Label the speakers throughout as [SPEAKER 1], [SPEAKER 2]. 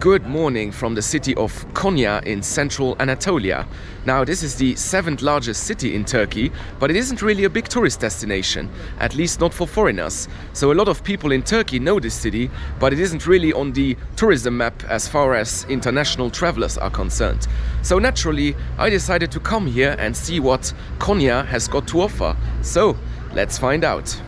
[SPEAKER 1] Good morning from the city of Konya in central Anatolia. Now, this is the 7th largest city in Turkey, but it isn't really a big tourist destination, at least not for foreigners. So a lot of people in Turkey know this city, but it isn't really on the tourism map as far as international travelers are concerned. So naturally, I decided to come here and see what Konya has got to offer. So let's find out.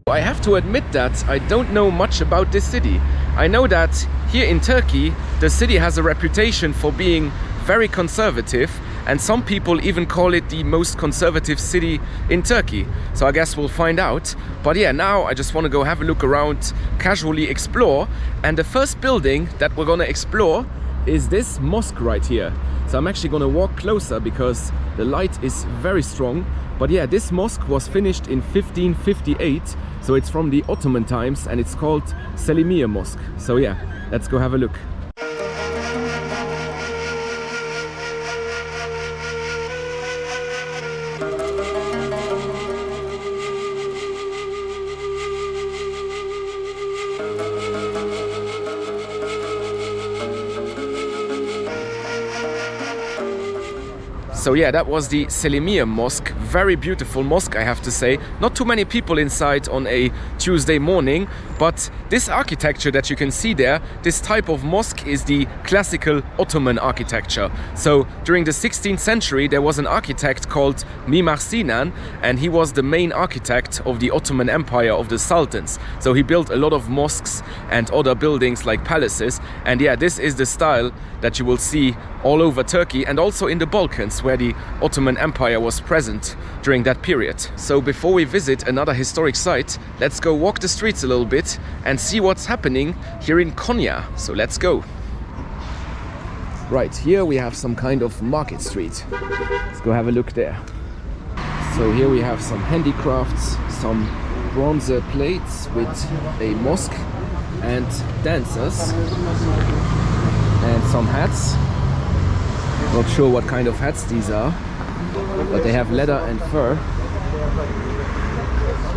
[SPEAKER 1] I have to admit that I don't know much about this city. I know that here in Turkey, the city has a reputation for being very conservative, and some people even call it the most conservative city in Turkey. So I guess we'll find out. But yeah, now I just want to go have a look around, casually explore. And the first building that we're gonna explore is this mosque right here. So I'm actually gonna walk closer because the light is very strong. But yeah, this mosque was finished in 1558. So it's from the Ottoman times and it's called Selimiye Mosque. So yeah, let's go have a look. So yeah, that was the Selimiye Mosque. Very beautiful mosque, I have to say. Not too many people inside on a Tuesday morning, but this architecture that you can see there, this type of mosque is the classical Ottoman architecture. So during the 16th century, there was an architect called Mimar Sinan, and he was the main architect of the Ottoman Empire of the Sultans. So he built a lot of mosques and other buildings like palaces. And yeah, this is the style that you will see all over Turkey and also in the Balkans, where the Ottoman Empire was present during that period. So before we visit another historic site, let's go walk the streets a little bit and see what's happening here in Konya. So let's go. Right, here we have some kind of market street. Let's go have a look there. So here we have some handicrafts, some bronze plates with a mosque and dancers and some hats. Not sure what kind of hats these are, but they have leather and fur.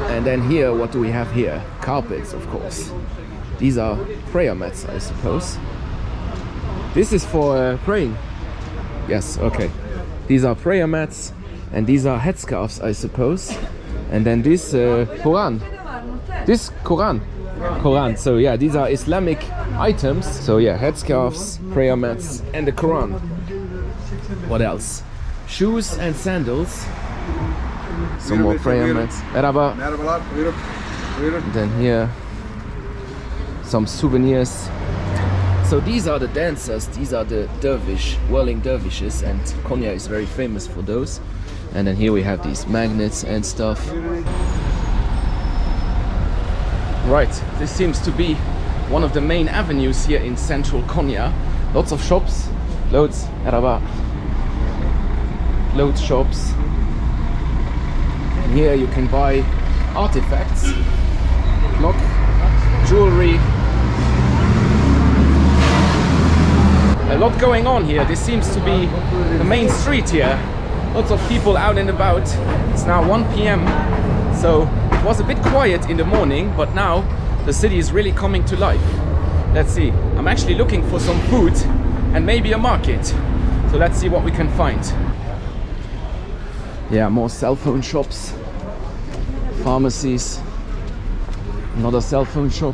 [SPEAKER 1] And then here, what do we have here? Carpets, of course. These are prayer mats, I suppose. This is for praying. Yes, okay. These are prayer mats, and these are headscarves, I suppose. And then this Quran. This Quran. So yeah, these are Islamic items. So yeah, headscarves, prayer mats, and the Quran. What else? Shoes and sandals. Some more prayer mats. Merhaba. And then here, some souvenirs. So these are the dancers. These are the whirling dervishes, and Konya is very famous for those. And then here we have these magnets and stuff. Right, this seems to be one of the main avenues here in central Konya. Lots of shops, loads, loads shops. And here you can buy artifacts, clock, jewelry. A lot going on here. This seems to be the main street here. Lots of people out and about. It's now 1 p.m. So it was a bit quiet in the morning, but now the city is really coming to life. Let's see. I'm actually looking for some food and maybe a market. So let's see what we can find. Yeah, more cell phone shops, pharmacies, another cell phone shop.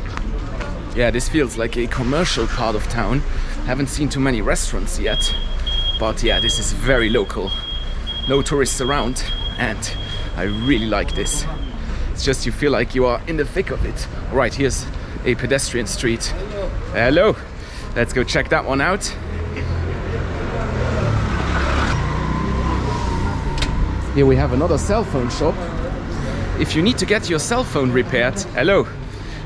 [SPEAKER 1] Yeah, this feels like a commercial part of town. Haven't seen too many restaurants yet, but yeah, this is very local. No tourists around, and I really like this. It's just you feel like you are in the thick of it. All right, here's a pedestrian street. Hello. Let's go check that one out. Here we have another cell phone shop. If you need to get your cell phone repaired, hello.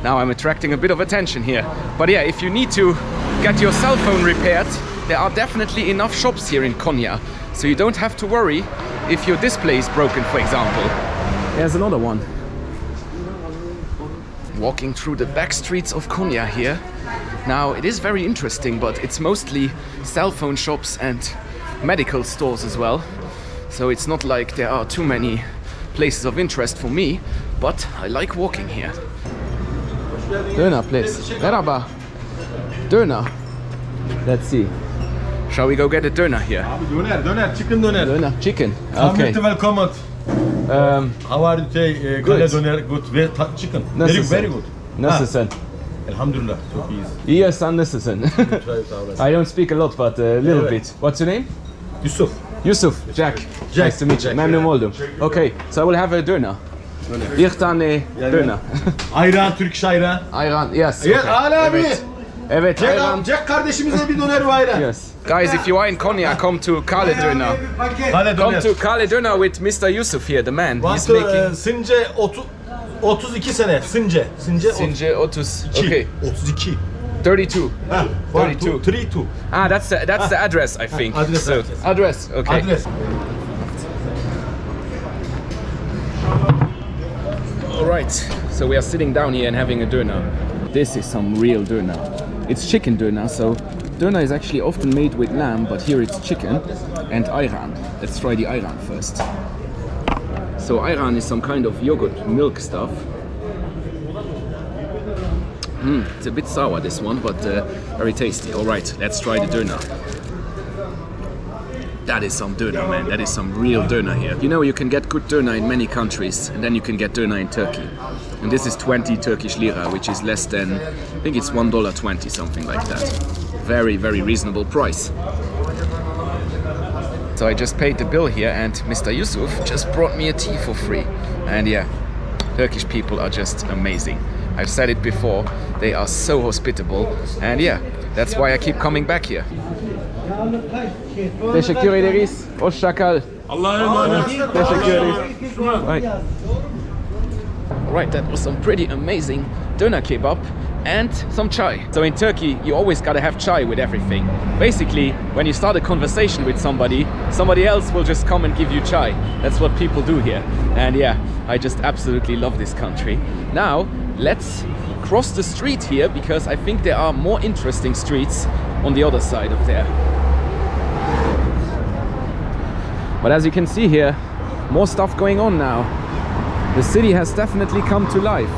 [SPEAKER 1] Now I'm attracting a bit of attention here. But yeah, if you need to get your cell phone repaired, there are definitely enough shops here in Konya. So you don't have to worry if your display is broken, for example. There's another one. Walking through the back streets of Konya here. Now, it is very interesting, but it's mostly cell phone shops and medical stores as well. So it's not like there are too many places of interest for me, but I like walking here. Döner place. Merhaba. Döner. Let's see. Shall we go get a döner here?
[SPEAKER 2] Döner, chicken döner.
[SPEAKER 1] Döner, chicken. Okay.
[SPEAKER 2] Welcome. How are you?
[SPEAKER 1] Good.
[SPEAKER 2] Döner, good. Chicken. Very good.
[SPEAKER 1] Nasılsın?
[SPEAKER 2] Elhamdülillah. Çok iyiyiz.
[SPEAKER 1] İyi, sen nasılsın? I don't speak a lot, but a little bit. What's your name?
[SPEAKER 2] Yusuf.
[SPEAKER 1] Yusuf. Jack. Nice to meet you. Memnun oldum. Okay, so I will have a döner. Bir tane döner.
[SPEAKER 2] Ayran, Türk iş ayran.
[SPEAKER 1] Ayran, yes.
[SPEAKER 2] Evet, abi.
[SPEAKER 1] Evet, ayran.
[SPEAKER 2] Jack kardeşimize bir döner ve ayran.
[SPEAKER 1] Yes. Guys, if you are in Konya, come to Kale Döner. Come to Kale Döner with Mr. Yusuf here, the man. He's making...
[SPEAKER 2] Since 32 sene. Since
[SPEAKER 1] 32. Okay.
[SPEAKER 2] 32.
[SPEAKER 1] 32. 32.
[SPEAKER 2] 32.
[SPEAKER 1] Ah, that's the address, I think.
[SPEAKER 2] Address.
[SPEAKER 1] So, address. Okay.
[SPEAKER 2] Adres.
[SPEAKER 1] All right. So we are sitting down here and having a döner. This is some real döner. It's chicken döner. So döner is actually often made with lamb, but here it's chicken and ayran. Let's try the ayran first. So ayran is some kind of yogurt milk stuff. It's a bit sour, this one, but very tasty. All right, let's try the döner. That is some döner, man. That is some real döner here. You know, you can get good döner in many countries, and then you can get döner in Turkey. And this is 20 Turkish lira, which is less than, I think it's $1.20, something like that. Very, very reasonable price. So I just paid the bill here, and Mr. Yusuf just brought me a tea for free. And yeah, Turkish people are just amazing. I've said it before, they are so hospitable, and yeah, that's why I keep coming back here. Teşekkür ederiz. Hoşça kal.
[SPEAKER 2] Allah'a emanet.
[SPEAKER 1] Teşekkür ederiz. Right. Alright, that was some pretty amazing döner kebab and some chai. So in Turkey, you always gotta have chai with everything. Basically, when you start a conversation with somebody else will just come and give you chai. That's what people do here. And yeah, I just absolutely love this country. Now, let's cross the street here because I think there are more interesting streets on the other side of there. But as you can see here, more stuff going on now. The city has definitely come to life.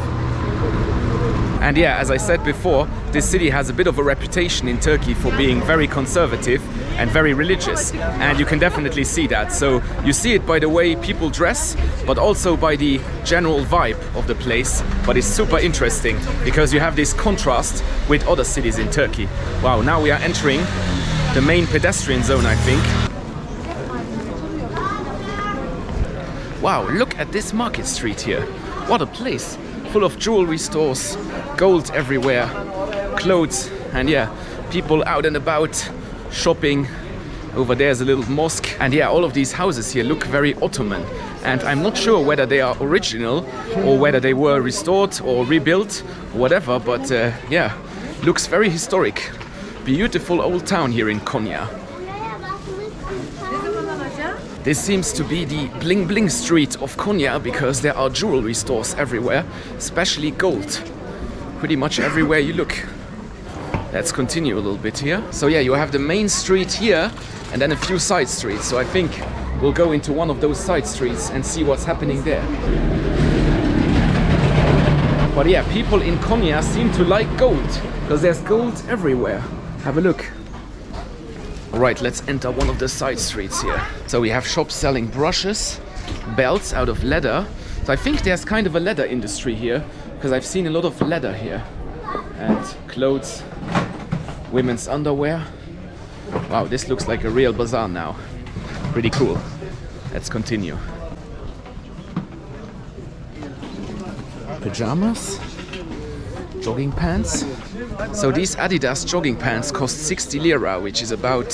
[SPEAKER 1] And yeah, as I said before, this city has a bit of a reputation in Turkey for being very conservative and very religious. And you can definitely see that. So you see it by the way people dress, but also by the general vibe of the place. But it's super interesting because you have this contrast with other cities in Turkey. Wow, now we are entering the main pedestrian zone, I think. Wow, look at this market street here. What a place. Full of jewelry stores, gold everywhere, clothes, and yeah, people out and about, shopping. Over there's a little mosque. And yeah, all of these houses here look very Ottoman. And I'm not sure whether they are original or whether they were restored or rebuilt or whatever, but yeah, looks very historic. Beautiful old town here in Konya. This seems to be the bling bling street of Konya because there are jewelry stores everywhere, especially gold. Pretty much everywhere you look. Let's continue a little bit here. So yeah, you have the main street here and then a few side streets. So I think we'll go into one of those side streets and see what's happening there. But yeah, people in Konya seem to like gold because there's gold everywhere. Have a look. Alright, let's enter one of the side streets here. So we have shops selling brushes, belts out of leather. So I think there's kind of a leather industry here because I've seen a lot of leather here. And clothes, women's underwear. Wow, this looks like a real bazaar now. Pretty cool. Let's continue. Pajamas, jogging pants. So these Adidas jogging pants cost 60 lira, which is about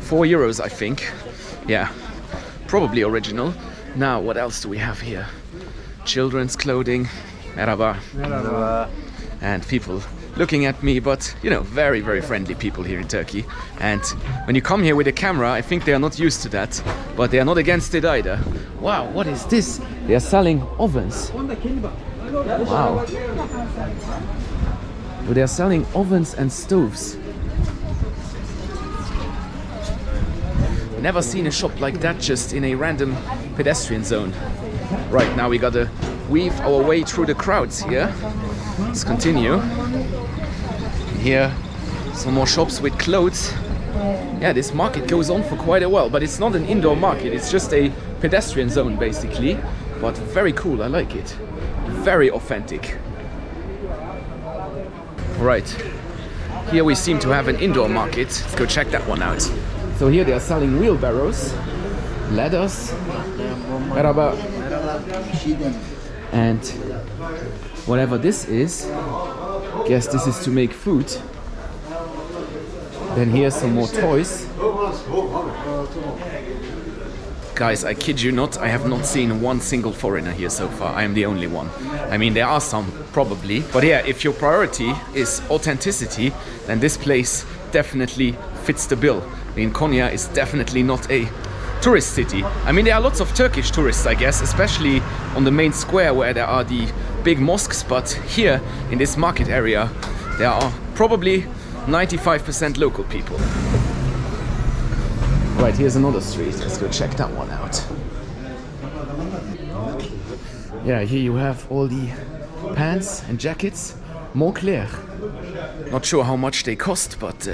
[SPEAKER 1] 4 euros, I think. Yeah, probably original. Now, what else do we have here? Children's clothing. Merhaba.
[SPEAKER 2] Merhaba.
[SPEAKER 1] And people looking at me, but you know, very, very friendly people here in Turkey. And when you come here with a camera, I think they are not used to that, but they are not against it either. Wow, what is this? They are selling ovens. Wow. So they are selling ovens and stoves. Never seen a shop like that just in a random pedestrian zone. Right, now we gotta weave our way through the crowds here. Let's continue. Here, some more shops with clothes. Yeah, this market goes on for quite a while, but it's not an indoor market, it's just a pedestrian zone basically. But very cool, I like it. Very authentic. Right, here we seem to have an indoor market. Let's go check that one out. So here they are selling wheelbarrows, ladders, and whatever this is, guess this is to make food. Then here's some more toys. Guys, I kid you not, I have not seen one single foreigner here so far. I am the only one. I mean, there are some, probably. But yeah, if your priority is authenticity, then this place definitely fits the bill. I mean, Konya is definitely not a tourist city. I mean, there are lots of Turkish tourists, I guess, especially on the main square where there are the big mosques. But here, in this market area, there are probably 95% local people. Right, here's another street. Let's go check that one out. Yeah, here you have all the pants and jackets. Montclair. Not sure how much they cost, but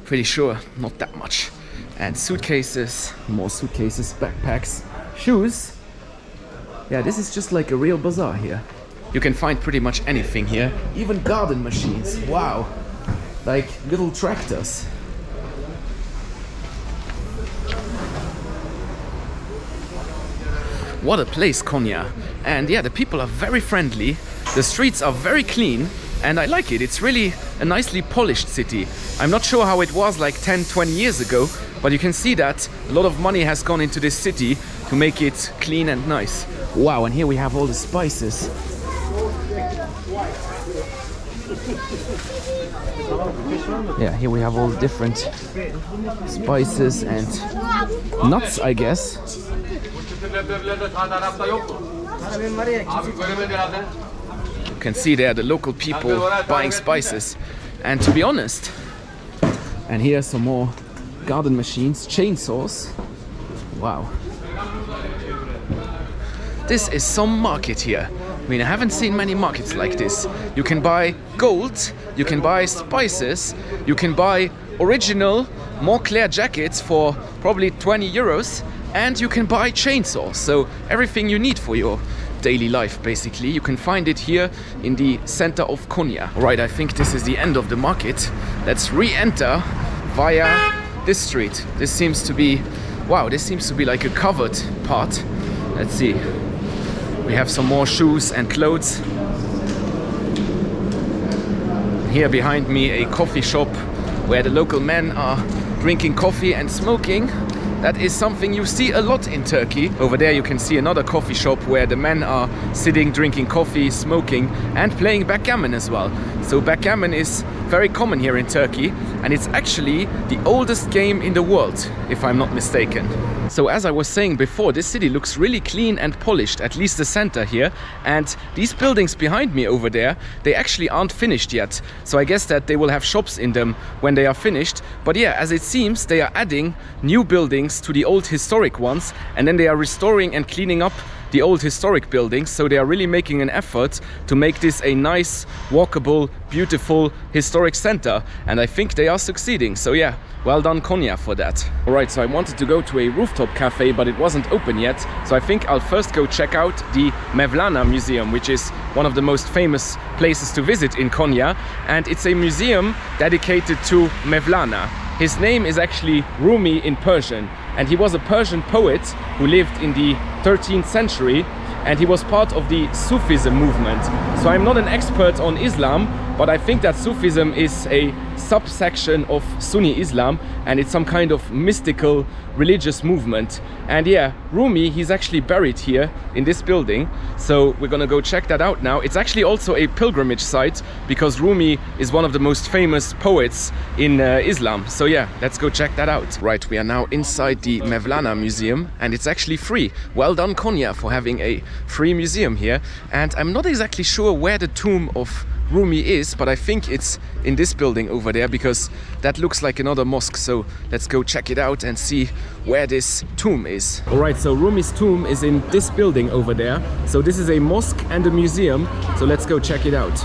[SPEAKER 1] pretty sure not that much. And suitcases, more suitcases, backpacks, shoes. Yeah, this is just like a real bazaar here. You can find pretty much anything here. Even garden machines. Wow. Like little tractors. What a place, Konya. And yeah, the people are very friendly. The streets are very clean. And I like it. It's really a nicely polished city. I'm not sure how it was like 10, 20 years ago, but you can see that a lot of money has gone into this city to make it clean and nice. Wow, and here we have all the spices. Yeah, here we have all the different spices and nuts, I guess. You can see there the local people buying spices. And to be honest, and here are some more garden machines, chainsaws. Wow. This is some market here. I mean, I haven't seen many markets like this. You can buy gold, you can buy spices, you can buy original Montclair jackets for probably 20 euros, and you can buy chainsaws. So everything you need for your daily life, basically. You can find it here in the center of Konya. Right, I think this is the end of the market. Let's re-enter via this street. This seems to be, wow, this seems to be like a covered part. Let's see. We have some more shoes and clothes. Here behind me, a coffee shop where the local men are drinking coffee and smoking. That is something you see a lot in Turkey. Over there you can see another coffee shop where the men are sitting, drinking coffee, smoking and playing backgammon as well. So backgammon is very common here in Turkey, and it's actually the oldest game in the world, if I'm not mistaken. So as I was saying before, this city looks really clean and polished, at least the center here. And these buildings behind me over there, they actually aren't finished yet. So I guess that they will have shops in them when they are finished. But yeah, as it seems, they are adding new buildings to the old historic ones, and then they are restoring and cleaning up the old historic buildings. So they are really making an effort to make this a nice, walkable, beautiful historic center, and I think they are succeeding. So yeah, well done Konya for that. Alright, so I wanted to go to a rooftop cafe, but it wasn't open yet, so I think I'll first go check out the Mevlana Museum, which is one of the most famous places to visit in Konya, and it's a museum dedicated to Mevlana. His name is actually Rumi in Persian, and he was a Persian poet who lived in the 13th century, and he was part of the Sufism movement. So I'm not an expert on Islam, but I think that Sufism is a subsection of Sunni Islam, and it's some kind of mystical religious movement. And yeah, Rumi, he's actually buried here in this building, so we're gonna go check that out now. It's actually also a pilgrimage site because Rumi is one of the most famous poets in Islam. So yeah, let's go check that out. Right, we are now inside the Mevlana Museum, and it's actually free. Well done, Konya, for having a free museum here. And I'm not exactly sure where the tomb of Rumi is, but I think it's in this building over there because that looks like another mosque. So let's go check it out and see where this tomb is. All right, so Rumi's tomb is in this building over there. So this is a mosque and a museum. So let's go check it out.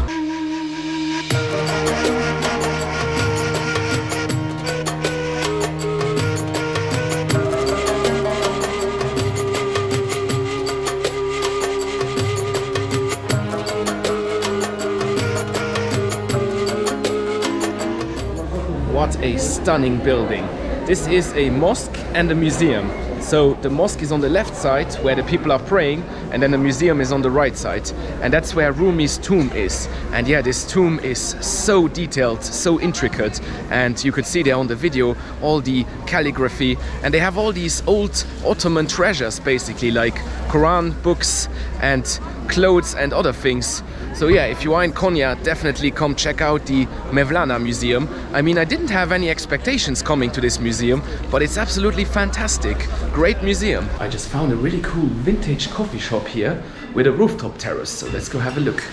[SPEAKER 1] What a stunning building. This is a mosque and a museum. So the mosque is on the left side where the people are praying, and then the museum is on the right side. And that's where Rumi's tomb is. And yeah, this tomb is so detailed, so intricate. And you could see there on the video all the calligraphy. And they have all these old Ottoman treasures, basically, like Quran books and clothes and other things. So yeah, if you are in Konya, definitely come check out the Mevlana Museum. I mean, I didn't have any expectations coming to this museum, but it's absolutely fantastic. Great museum. I just found a really cool vintage coffee shop here with a rooftop terrace. So let's go have a look.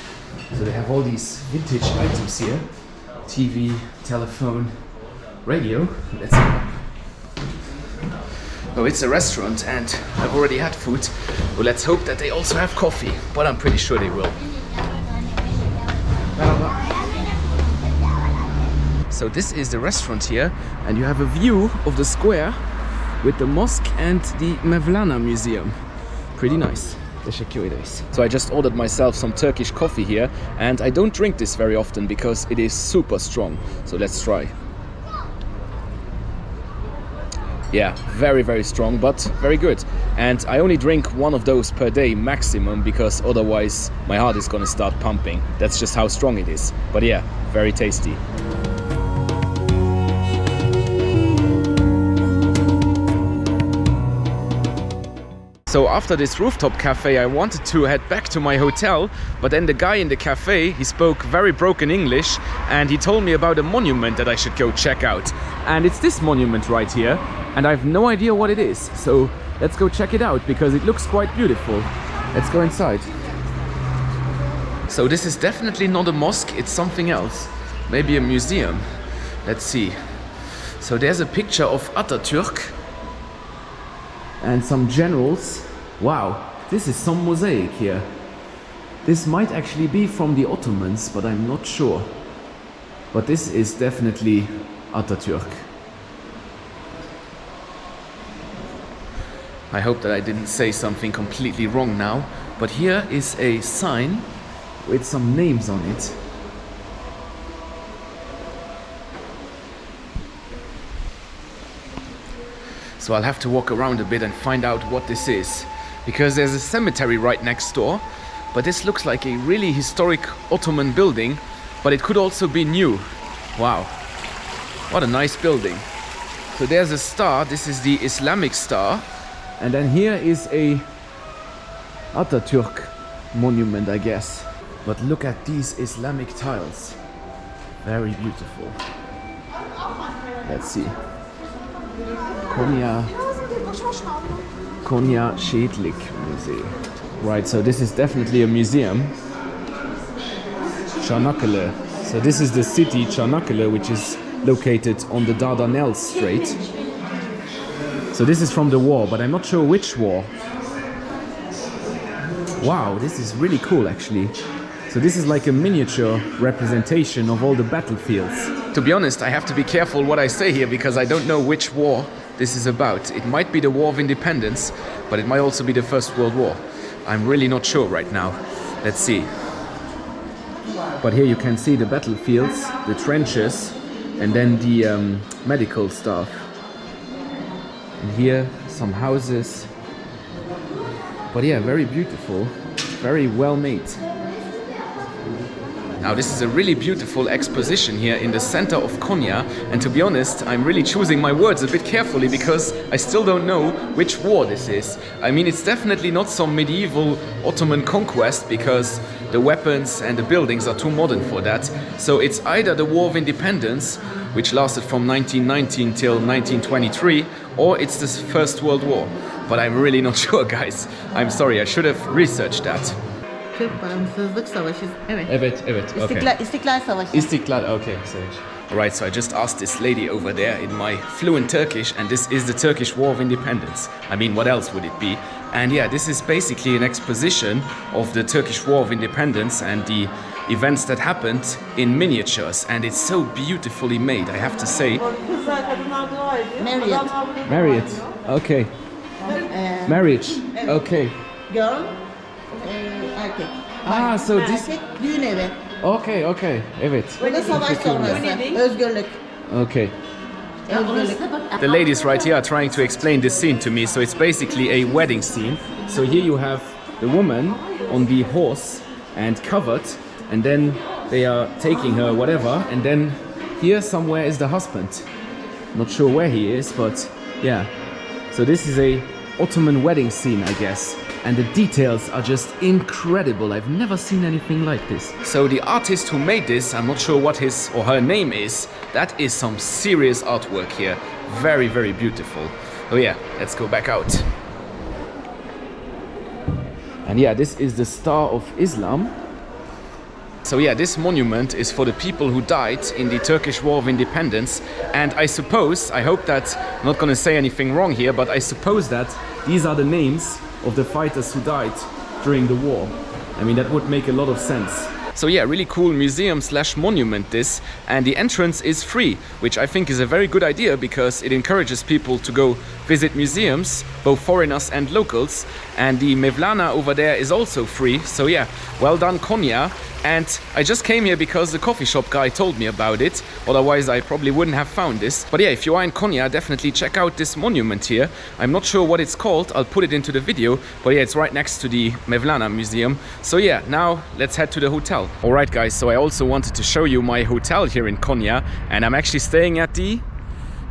[SPEAKER 1] So they have all these vintage items here. TV, telephone, radio. Let's see. Oh, it's a restaurant and I've already had food. Well, let's hope that they also have coffee, but I'm pretty sure they will. So this is the restaurant here, and you have a view of the square with the mosque and the Mevlana Museum. Pretty nice. So I just ordered myself some Turkish coffee here, and I don't drink this very often because it is super strong. So let's try. Yeah, very, very strong, but very good. And I only drink one of those per day maximum because otherwise my heart is gonna start pumping. That's just how strong it is. But yeah, very tasty. So after this rooftop cafe, I wanted to head back to my hotel, but then the guy in the cafe, he spoke very broken English, and he told me about a monument that I should go check out. And it's this monument right here, and I have no idea what it is. So let's go check it out because it looks quite beautiful. Let's go inside. So this is definitely not a mosque, it's something else. Maybe a museum. Let's see. So there's a picture of Atatürk and some generals. Wow, this is some mosaic here. This might actually be from the Ottomans, but I'm not sure. But this is definitely Atatürk. I hope that I didn't say something completely wrong now, but here is a sign with some names on it. So I'll have to walk around a bit and find out what this is, because there's a cemetery right next door, but this looks like a really historic Ottoman building, but it could also be new. Wow, what a nice building. So there's a star, this is the Islamic star, and then here is a Atatürk monument, I guess. But look at these Islamic tiles, very beautiful. Let's see. Konya Şehitlik Museum. Right, so this is definitely a museum. Çanakkale. So this is the city Çanakkale, which is located on the Dardanelles Strait. So this is from the war, but I'm not sure which war. Wow, this is really cool actually. So this is like a miniature representation of all the battlefields. To be honest, I have to be careful what I say here because I don't know which war this is about. It might be the War of Independence, but it might also be the First World War. I'm really not sure right now. Let's see. But here you can see the battlefields, the trenches, and then the medical stuff. And here some houses. But yeah, very beautiful, very well made. Now this is a really beautiful exposition here in the center of Konya, and to be honest, I'm really choosing my words a bit carefully because I still don't know which war this is. I mean, it's definitely not some medieval Ottoman conquest because the weapons and the buildings are too modern for that. So it's either the War of Independence, which lasted from 1919 till 1923, or it's the First World War. But I'm really not sure, guys. I'm sorry, I should have researched that.
[SPEAKER 3] Türk Bağımsızlık Savaşı. Evet.
[SPEAKER 1] Evet, okay.
[SPEAKER 3] İstiklal Savaşı.
[SPEAKER 1] İstiklal, okay. Alright, so I just asked this lady over there in my fluent Turkish, and this is the Turkish War of Independence. I mean, what else would it be? And yeah, this is basically an exposition of the Turkish War of Independence and the events that happened in miniatures, and it's so beautifully made, I have to say. Marriott, okay. Marriage, okay.
[SPEAKER 3] Girl, erkek.
[SPEAKER 1] So this...
[SPEAKER 3] Erkek, düğün evi.
[SPEAKER 1] Okay, evet.
[SPEAKER 3] Bu da savaş sonrası. Özgürlük.
[SPEAKER 1] Okay.
[SPEAKER 3] Özgürlük.
[SPEAKER 1] The ladies right here are trying to explain this scene to me, so it's basically a wedding scene. So here you have the woman on the horse and covered, and then they are taking her, whatever, and then here somewhere is the husband. Not sure where he is, but yeah. So this is a Ottoman wedding scene, I guess. And the details are just incredible. I've never seen anything like this. So the artist who made this, I'm not sure what his or her name is, that is some serious artwork here. Very, very beautiful. Oh yeah, let's go back out. And yeah, this is the Star of Islam. So yeah, this monument is for the people who died in the Turkish War of Independence. And I suppose, I hope that, I'm not gonna say anything wrong here, but I suppose that these are the names of the fighters who died during the war. I mean, that would make a lot of sense. So yeah, really cool museum slash monument this, and the entrance is free, which I think is a very good idea because it encourages people to go visit museums, both foreigners and locals. And the Mevlana over there is also free, so yeah, well done Konya. And I just came here because the coffee shop guy told me about it, otherwise I probably wouldn't have found this. But yeah, if you are in Konya, definitely check out this monument here. I'm not sure what it's called, I'll put it into the video, but yeah, it's right next to the Mevlana Museum. So yeah, now let's head to the hotel. Alright guys, so I also wanted to show you my hotel here in Konya, and I'm actually staying at the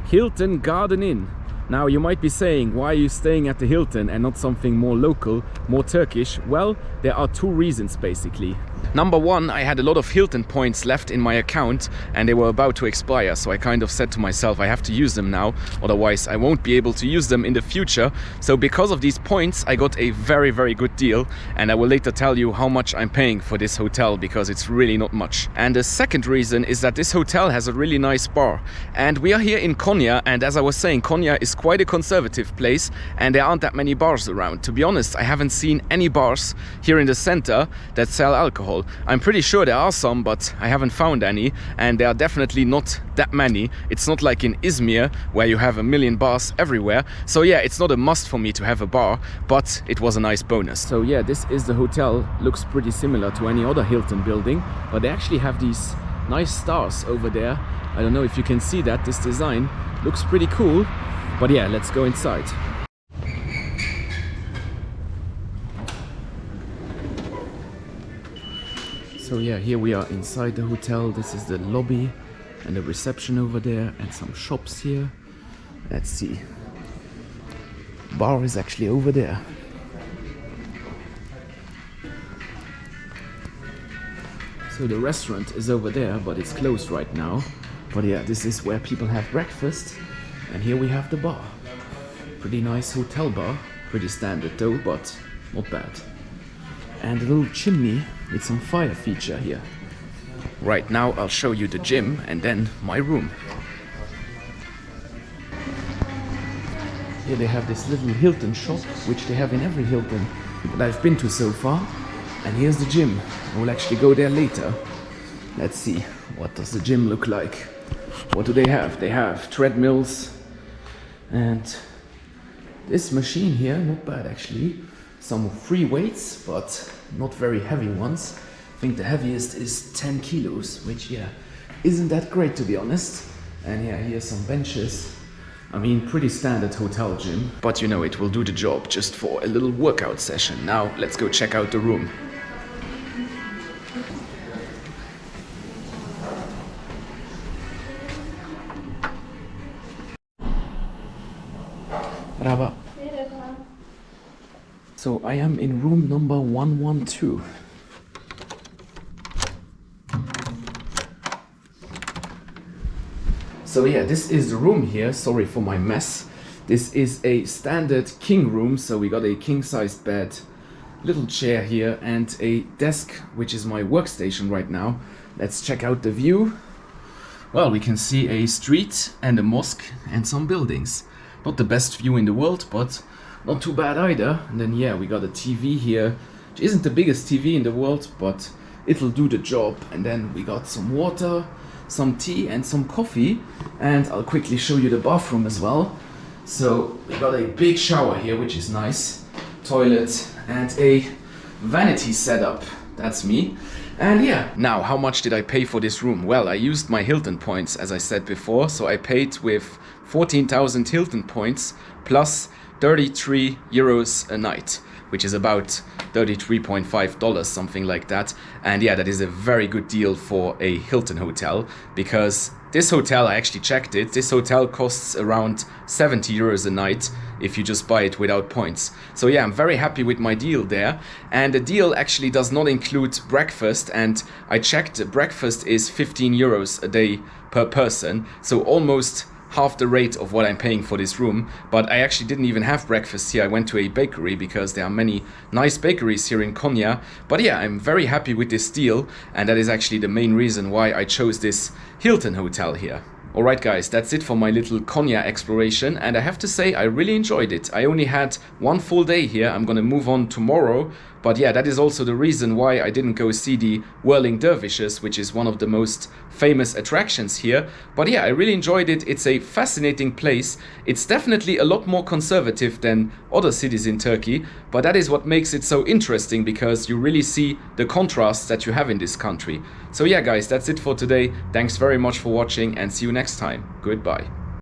[SPEAKER 1] Hilton Garden Inn. Now you might be saying, why are you staying at the Hilton and not something more local, more Turkish? Well, there are two reasons basically. Number one, I had a lot of Hilton points left in my account and they were about to expire, so I kind of said to myself I have to use them now, otherwise I won't be able to use them in the future. So because of these points I got a very, very good deal, and I will later tell you how much I'm paying for this hotel because it's really not much. And the second reason is that this hotel has a really nice bar, and we are here in Konya, and as I was saying, Konya is quite a conservative place and there aren't that many bars around. To be honest, I haven't seen any bars here in the center that sell alcohol. I'm pretty sure there are some, but I haven't found any, and there are definitely not that many. It's not like in Izmir where you have a million bars everywhere. So yeah, it's not a must for me to have a bar, but it was a nice bonus. So yeah, this is the hotel. Looks pretty similar to any other Hilton building, but they actually have these nice stars over there. I don't know if you can see that. This design looks pretty cool, but yeah, let's go inside. So yeah, here we are inside the hotel. This is the lobby and the reception over there and some shops here. Let's see. Bar is actually over there. So the restaurant is over there, but it's closed right now. But yeah, this is where people have breakfast. And here we have the bar. Pretty nice hotel bar. Pretty standard though, but not bad. And a little chimney with some fire feature here. Right, now I'll show you the gym and then my room. Here they have this little Hilton shop, which they have in every Hilton that I've been to so far. And here's the gym. I will actually go there later. Let's see, what does the gym look like? What do they have? They have treadmills and this machine here, not bad actually. Some free weights, but not very heavy ones. I think the heaviest is 10 kilos, which yeah, isn't that great to be honest. And yeah, here's some benches. I mean, pretty standard hotel gym, but you know, it will do the job just for a little workout session. Now, let's go check out the room. room number 112. So yeah, this is the room here. Sorry for my mess. This is a standard king room. So we got a king-sized bed, little chair here, and a desk, which is my workstation right now. Let's check out the view. Well, we can see a street and a mosque and some buildings. Not the best view in the world, but not too bad either. And then yeah, we got a TV here, which isn't the biggest TV in the world, but it'll do the job. And then we got some water, some tea and some coffee, and I'll quickly show you the bathroom as well. So we got a big shower here, which is nice, toilet, and a vanity setup. That's me. And yeah, now how much did I pay for this room? Well, I used my Hilton points, as I said before, so I paid with 14,000 Hilton points plus 33 euros a night, which is about $33.5, something like that. And yeah, that is a very good deal for a Hilton hotel, because this hotel, I actually checked it, this hotel costs around 70 euros a night if you just buy it without points. So yeah, I'm very happy with my deal there. And the deal actually does not include breakfast, and I checked, breakfast is 15 euros a day per person, so almost half the rate of what I'm paying for this room. But I actually didn't even have breakfast here. I went to a bakery because there are many nice bakeries here in Konya. But yeah, I'm very happy with this deal, and that is actually the main reason why I chose this Hilton hotel here. Alright guys, that's it for my little Konya exploration, and I have to say I really enjoyed it. I only had one full day here. I'm gonna move on tomorrow, but yeah, that is also the reason why I didn't go see the whirling dervishes, which is one of the most famous attractions here. But yeah, I really enjoyed it. It's a fascinating place. It's definitely a lot more conservative than other cities in Turkey, but that is what makes it so interesting, because you really see the contrasts that you have in this country. So yeah guys, that's it for today. Thanks very much for watching, and see you next time. Goodbye.